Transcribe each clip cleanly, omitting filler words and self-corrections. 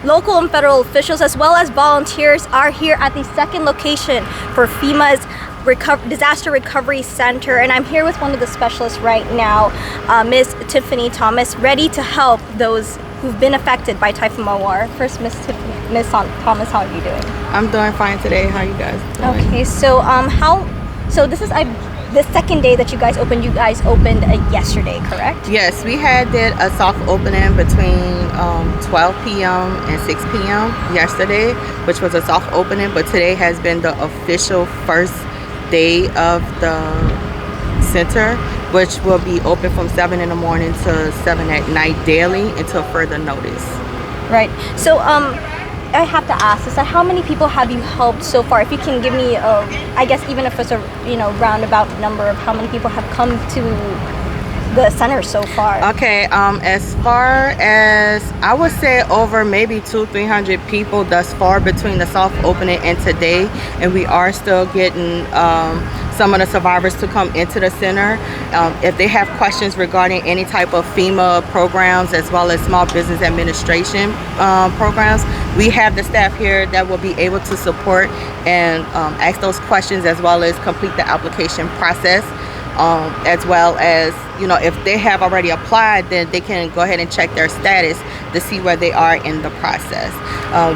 local and federal officials as well as volunteers are here at the second location for FEMA's Disaster Recovery Center, and I'm here with one of the specialists right now, Ms. Tiffany Thomas, ready to help those who've been affected by Typhoon Mawar. First, Ms. Thomas, how are you doing? I'm doing fine today. How are you guys doing? Okay, so this is the second day that you guys opened. You guys opened yesterday, correct? Yes, we did a soft opening between 12 p.m. and 6 p.m. yesterday, which was a soft opening, but today has been the official first day of the center, which will be open from 7 in the morning to 7 at night daily until further notice. Right. So I have to ask this: how many people have you helped so far? If you can give me, I guess even if it's a roundabout number of how many people have come to the center so far. Okay, as far as I would say over maybe 200-300 people thus far between the soft opening and today, and we are still getting some of the survivors to come into the center. If they have questions regarding any type of FEMA programs as well as small business administration programs, we have the staff here that will be able to support and ask those questions as well as complete the application process. As well as, if they have already applied, then they can go ahead and check their status to see where they are in the process.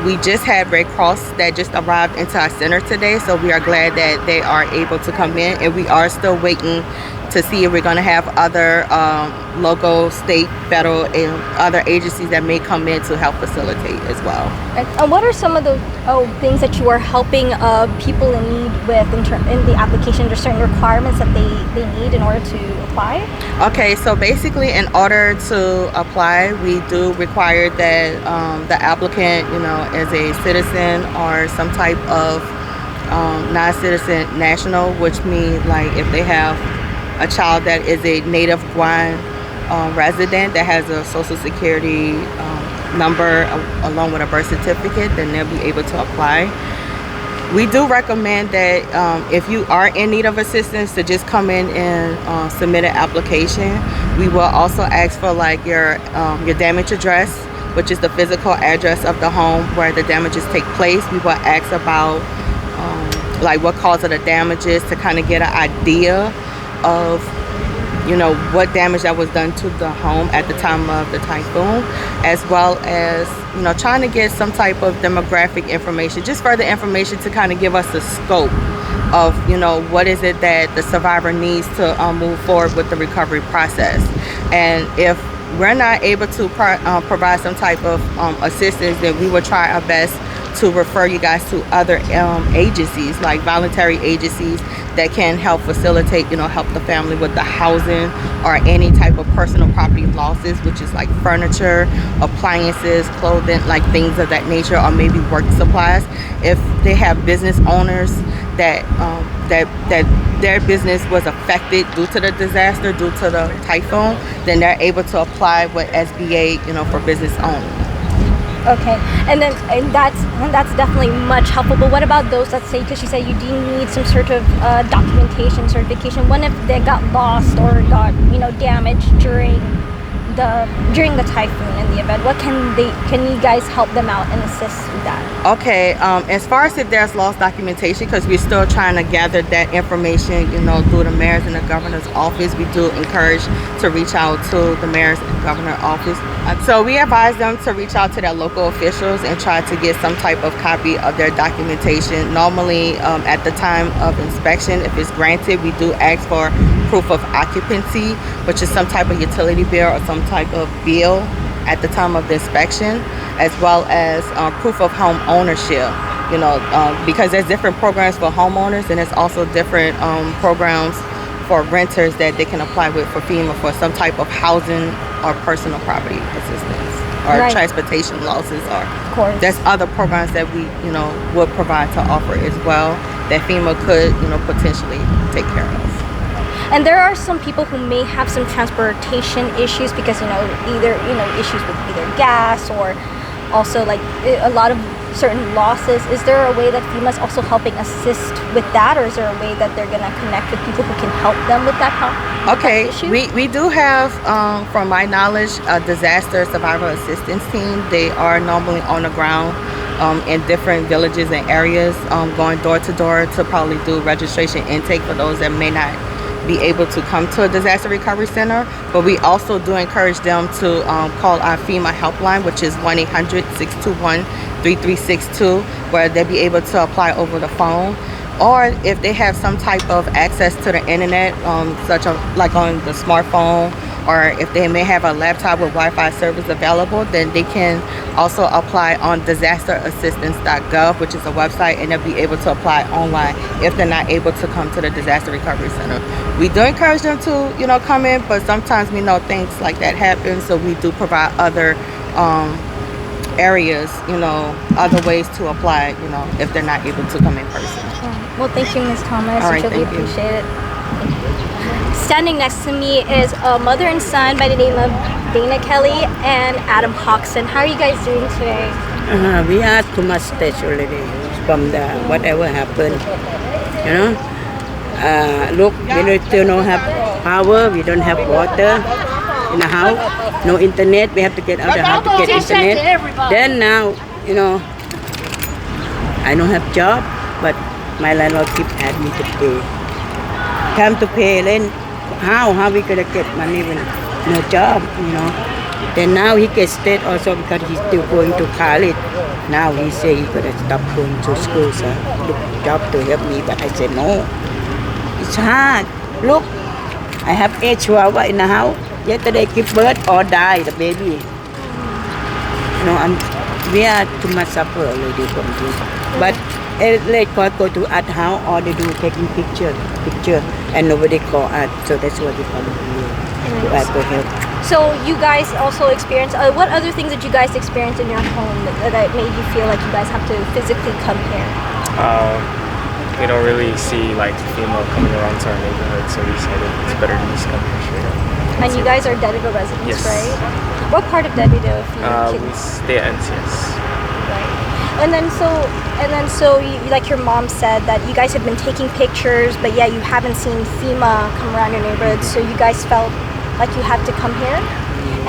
We just had Red Cross that just arrived into our center today, so we are glad that they are able to come in, and we are still waiting to see if we're going to have other local, state, federal, and other agencies that may come in to help facilitate as well. And what are some of the things that you are helping people in need with in the application? There's certain requirements that they need in order to apply? Okay, so basically in order to apply, we do require that the applicant, is a citizen or some type of non-citizen national, which means like if they have a child that is a native Guamanian resident that has a social security number along with a birth certificate, then they'll be able to apply. We do recommend that if you are in need of assistance to just come in and submit an application. We will also ask for like your damage address, which is the physical address of the home where the damages take place. We will ask about like what cause of the damages to kind of get an idea of what damage that was done to the home at the time of the typhoon, as well as trying to get some type of demographic information, just further information to kind of give us the scope of what is it that the survivor needs to move forward with the recovery process. And if we're not able to provide some type of assistance, then we will try our best to refer you guys to other agencies, like voluntary agencies that can help facilitate, help the family with the housing or any type of personal property losses, which is like furniture, appliances, clothing, like things of that nature, or maybe work supplies. If they have business owners that their business was affected due to the disaster, due to the typhoon, then they're able to apply with SBA, for business owners. Okay, and that's definitely much helpful. But what about those, let's say, because you said you do need some sort of documentation, certification. What if they got lost or got damaged during the typhoon in the event? What can you guys help them out and assist with that? Okay, as far as if there's lost documentation, because we're still trying to gather that information, through the mayor's and the governor's office, we do encourage to reach out to the mayor's and governor's office. So we advise them to reach out to their local officials and try to get some type of copy of their documentation. Normally, at the time of inspection, if it's granted, we do ask for proof of occupancy, which is some type of utility bill or some type of bill at the time of the inspection, as well as proof of home ownership. Because there's different programs for homeowners, and there's also different programs for renters that they can apply with for FEMA for some type of housing or personal property assistance or transportation losses, or of course there's other programs that we would provide to offer as well that FEMA could potentially take care of. And there are some people who may have some transportation issues because either issues with either gas, or also like a lot of certain losses. Is there a way that FEMA is also helping assist with that, or is there a way that they're gonna connect with people who can help them with that Okay, issue? we do have, from my knowledge, a disaster survival assistance team. They are normally on the ground in different villages and areas, going door to door to probably do registration intake for those that may not be able to come to a disaster recovery center. But we also do encourage them to call our FEMA helpline, which is 1-800-621-3362, where they'll be able to apply over the phone. Or if they have some type of access to the internet, like on the smartphone, or if they may have a laptop with Wi-Fi service available, then they can also apply on disasterassistance.gov, which is a website, and they'll be able to apply online if they're not able to come to the disaster recovery center. We do encourage them to, come in, but sometimes we know things like that happen, so we do provide other areas, other ways to apply, if they're not able to come in person. Well, thank you, Ms. Thomas. All right, I truly thank you. appreciate it. Standing next to me is a mother and son by the name of Dana Kelly and Adam Hoxton. How are you guys doing today? We are too much stress already from the whatever happened. Look, we still don't have power. We don't have water in the house. No internet. We have to get out of the house to get internet. Then now, I don't have job, but my landlord keep asking me to pay. Time to pay, then how we gonna get money when no job, Then now he gets state also because he's still going to college. Now he say he gonna stop going to school, so look job to help me, but I said no. It's hard. Look, I have 8 chihuahua in the house. Yesterday give birth or die the baby. We are too much suffer already from this. But let God go to art house, all they do is taking picture, and nobody call us. So that's what we come here to ask for help. So you guys also experience, what other things did you guys experience in your home that made you feel like you guys have to physically come here? We don't really see like FEMA coming around to our neighborhood, so we decided it's better to just come here straight up. And you guys are Dededo residents, Yes. right? What part of Dededo? We stay at NCS. Right. And then so you, like your mom said that you guys have been taking pictures, but yeah, you haven't seen FEMA come around your neighborhood, so you guys felt like you had to come here.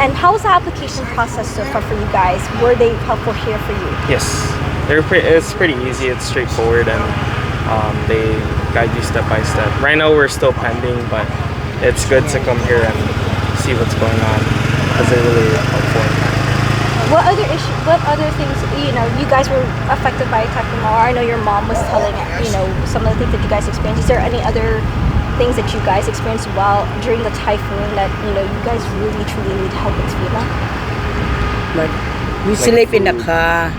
And how was the application process so far for you guys? Were they helpful here for you? Yes, it's pretty easy. It's straightforward, and they guide you step by step. Right now we're still pending, but it's good to come here and see what's going on because they're really helpful. What other things, you guys were affected by Typhoon Mawar. I know your mom was telling, some of the things that you guys experienced. Is there any other things that you guys experienced during the typhoon that, you guys really, truly need help with FEMA? But we sleep in the car.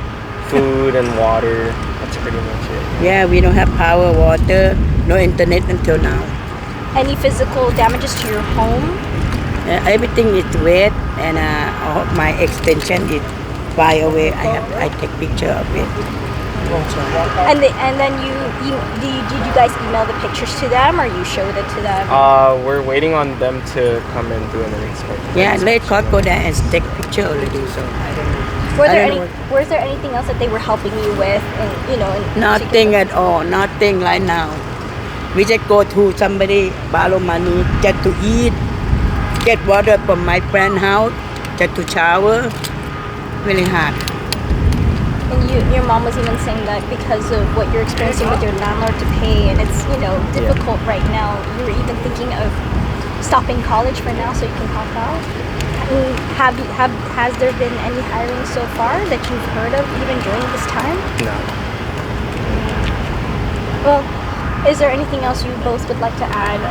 Food and water, that's pretty much it. Yeah, we don't have power, water, no internet until now. Any physical damages to your home? Everything is wet, and all my extension is fly away. I take picture of it. And then did you guys email the pictures to them, or you showed it to them? We're waiting on them to come and do an inspection. Yeah, let God go there and take picture already. So I don't know. Was there anything else that they were helping you with? And, Nothing at all. Nothing right now. We just go to somebody borrow money just to eat, get water from my friend's house, just to shower. Really hard. And your mom was even saying that because of what you're experiencing with your landlord to pay, and it's difficult right now. You were even thinking of stopping college for now so you can help out. Has there been any hiring so far that you've heard of even during this time? No. Well, is there anything else you both would like to add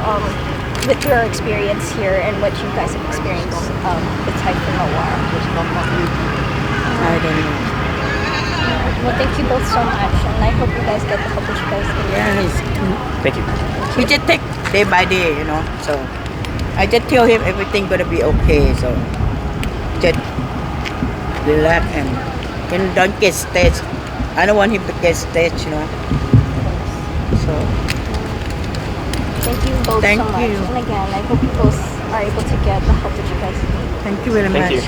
with your experience here and what you guys have experienced with Typhoon Mawar? I don't know. Well, thank you both so much, and I hope you guys get the help that you guys need. Yeah, Thank you. we just take day by day, So I just tell him everything gonna be okay. So just relax and don't get stressed. I don't want him to get stressed, So Thank you both Thank so much. you. And again, I hope you both are able to get the help that you guys need. thank you very much. Thank you.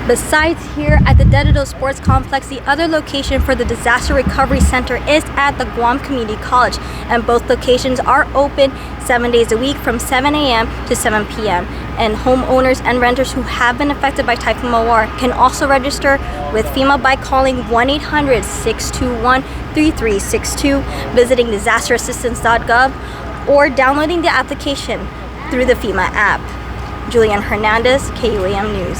Besides here at the Dededo Sports Complex, the other location for the Disaster Recovery Center is at the Guam Community College, and both locations are open 7 days a week from 7 a.m. to 7 p.m. And homeowners and renters who have been affected by Typhoon Mawar can also register with FEMA by calling 1-800-621-3362, visiting disasterassistance.gov, or downloading the application through the FEMA app. Julian Hernandez, KUAM News.